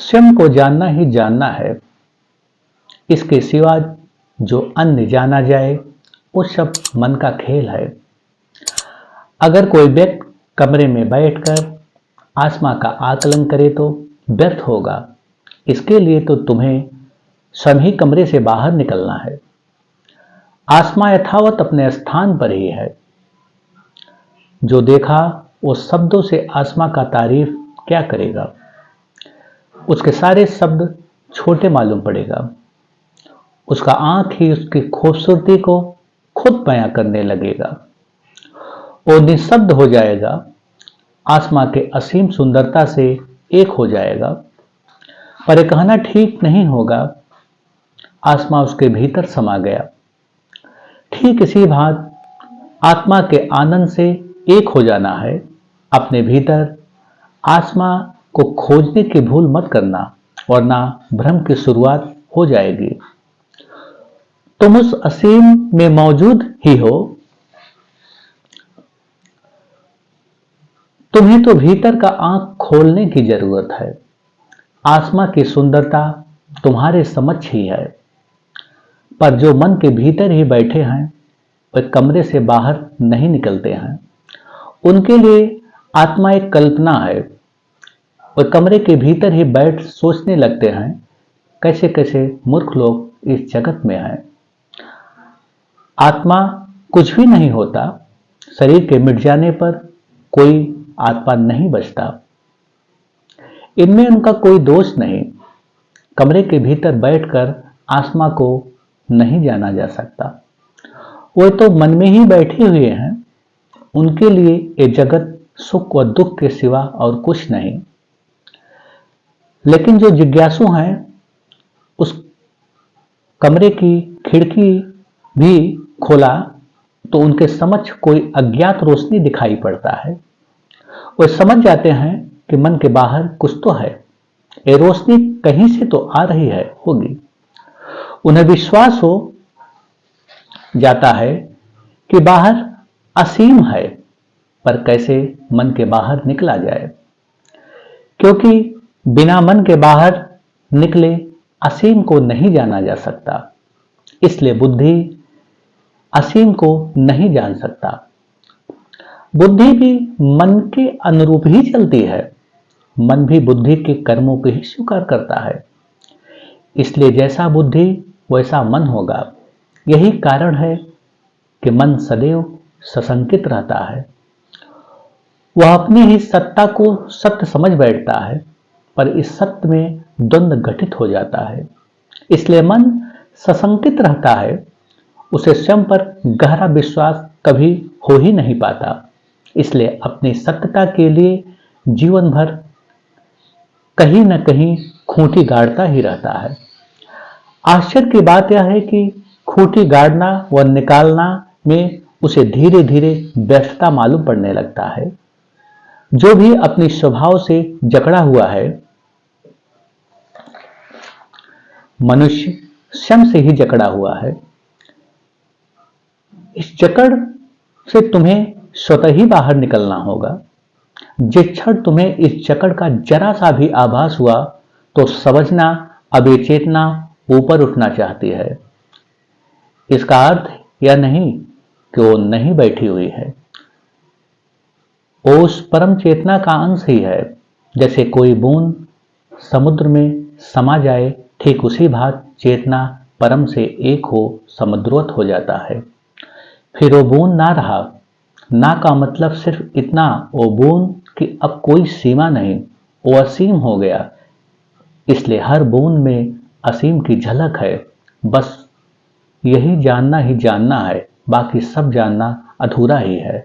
स्वयं को जानना ही जानना है। इसके सिवा जो अन्य जाना जाए वो सब मन का खेल है। अगर कोई व्यक्ति कमरे में बैठकर आत्मा का आकलन करे तो व्यर्थ होगा। इसके लिए तो तुम्हें स्वयं ही कमरे से बाहर निकलना है। आत्मा यथावत अपने स्थान पर ही है। जो देखा वो शब्दों से आत्मा का तारीफ क्या करेगा। उसके सारे शब्द छोटे मालूम पड़ेगा। उसका आंख ही उसकी खूबसूरती को खुद बयां करने लगेगा। वो निशब्द हो जाएगा। आत्मा के असीम सुंदरता से एक हो जाएगा। पर यह कहना ठीक नहीं होगा आत्मा उसके भीतर समा गया। ठीक इसी भांति आत्मा के आनंद से एक हो जाना है। अपने भीतर आत्मा को खोजने की भूल मत करना, वरना भ्रम की शुरुआत हो जाएगी। तुम उस असीम में मौजूद ही हो। तुम्हें तो भीतर का आंख खोलने की जरूरत है। आत्मा की सुंदरता तुम्हारे समक्ष ही है। पर जो मन के भीतर ही बैठे हैं वे कमरे से बाहर नहीं निकलते हैं। उनके लिए आत्मा एक कल्पना है। वे कमरे के भीतर ही बैठ सोचने लगते हैं कैसे कैसे मूर्ख लोग इस जगत में हैं। आत्मा कुछ भी नहीं होता। शरीर के मिट जाने पर कोई आत्मा नहीं बचता। इनमें उनका कोई दोष नहीं। कमरे के भीतर बैठकर आत्मा को नहीं जाना जा सकता। वो तो मन में ही बैठे हुए हैं। उनके लिए ये जगत सुख व दुख के सिवा और कुछ नहीं। लेकिन जो जिज्ञासु हैं उस कमरे की खिड़की भी खोला तो उनके समक्ष कोई अज्ञात रोशनी दिखाई पड़ता है। वे समझ जाते हैं कि मन के बाहर कुछ तो है। ये रोशनी कहीं से तो आ रही है होगी। उन्हें विश्वास हो जाता है कि बाहर असीम है। पर कैसे मन के बाहर निकला जाए, क्योंकि बिना मन के बाहर निकले असीम को नहीं जाना जा सकता। इसलिए बुद्धि असीम को नहीं जान सकता। बुद्धि भी मन के अनुरूप ही चलती है। मन भी बुद्धि के कर्मों को ही स्वीकार करता है। इसलिए जैसा बुद्धि वैसा मन होगा। यही कारण है कि मन सदैव सशंकित रहता है। वह अपनी ही सत्ता को सत्य समझ बैठता है, पर इस सत्य में द्वंद्व घटित हो जाता है। इसलिए मन सशंकित रहता है। उसे स्वयं पर गहरा विश्वास कभी हो ही नहीं पाता। इसलिए अपनी सत्यता के लिए जीवन भर कहीं न कहीं खूंटी गाड़ता ही रहता है। आश्चर्य की बात यह है कि खूंटी गाड़ना व निकालना में उसे धीरे धीरे व्यर्थता मालूम पड़ने लगता है। जो भी अपनी स्वभाव से जकड़ा हुआ है, मनुष्य स्वयं से ही जकड़ा हुआ है। इस जकड़ से तुम्हें स्वतः ही बाहर निकलना होगा। जिस क्षण तुम्हें इस जकड़ का जरा सा भी आभास हुआ तो समझना अब ये चेतना ऊपर उठना चाहती है। इसका अर्थ यह नहीं कि वो नहीं बैठी हुई है। वो उस परम चेतना का अंश ही है। जैसे कोई बूंद समुद्र में समा जाए, ठीक उसी भांति चेतना परम से एक हो समुद्रवत हो जाता है। फिर वो बूंद ना रहा। ना का मतलब सिर्फ इतना, वो बूंद कि अब कोई सीमा नहीं, वो असीम हो गया। इसलिए हर बूंद में असीम की झलक है। बस यही जानना ही जानना है, बाकी सब जानना अधूरा ही है।